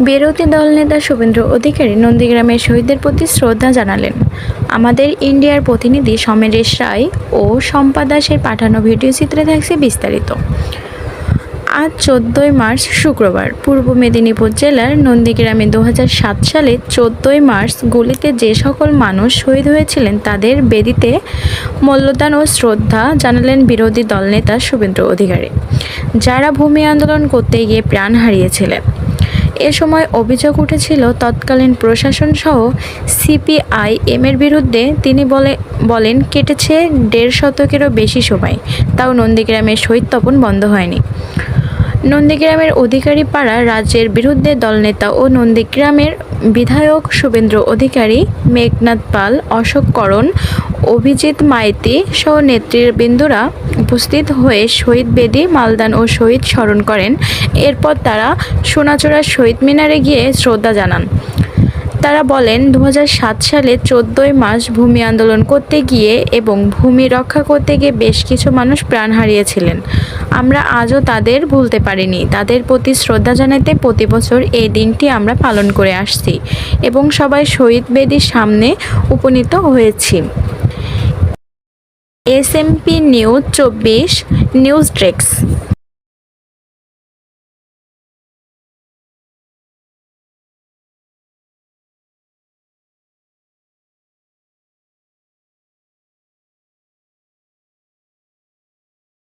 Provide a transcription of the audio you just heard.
বিরোধী দলনেতা শুভেন্দু অধিকারী নন্দীগ্রামের শহীদদের প্রতি শ্রদ্ধা জানালেন। আমাদের ইন্ডিয়ার প্রতিনিধি সমরেশ রায় ও শম্পা দাসের পাঠানো ভিডিওচিত্রে থাকছে বিস্তারিত। আজ 14ই মার্চ শুক্রবার পূর্ব মেদিনীপুর জেলার নন্দীগ্রামে 2007 সালে 14ই মার্চ গুলিতে যে সকল মানুষ শহীদ হয়েছিলেন তাদের বেদিতে মূল্যদান ও শ্রদ্ধা জানালেন বিরোধী দলনেতা শুভেন্দু অধিকারী, যারা ভূমি আন্দোলন করতে গিয়ে প্রাণ হারিয়েছিলেন। এ সময় অভিযোগ উঠেছিল তৎকালীন প্রশাসন সহ সিপিআইএমের বিরুদ্ধে। তিনি বলেন কেটেছে 1.5 শতকেরও বেশি সময়, তাও নন্দীগ্রামের শহীদ তপন বন্ধ হয়নি। নন্দীগ্রামের অধিকারী পাড়া রাজ্যের বিরুদ্ধে দলনেতা ও নন্দীগ্রামের বিধায়ক শুভেন্দু অধিকারী, মেঘনাথ পাল, অশোক করণ, অভিজিৎ মাইতি সহ নেতৃবৃন্দরা উপস্থিত হয়ে শহীদ বেদি মালদান ও শহীদ স্মরণ করেন। এরপর তারা সোনাচূড়া শহীদ মিনারে গিয়ে শ্রদ্ধা জানান। তারা বলেন 2007 সালে 14ই মার্চ ভূমি আন্দোলন করতে গিয়ে এবং ভূমি রক্ষা করতে গিয়ে বেশ কিছু মানুষ প্রাণ হারিয়েছিলেন। আমরা আজও তাদের ভুলতে পারিনি। তাদের প্রতি শ্রদ্ধা জানাতে প্রতি বছর এই দিনটি আমরা পালন করে আসছি এবং সবাই শহীদ বেদির সামনে উপনীত হয়েছি। SMP news 24 news desk.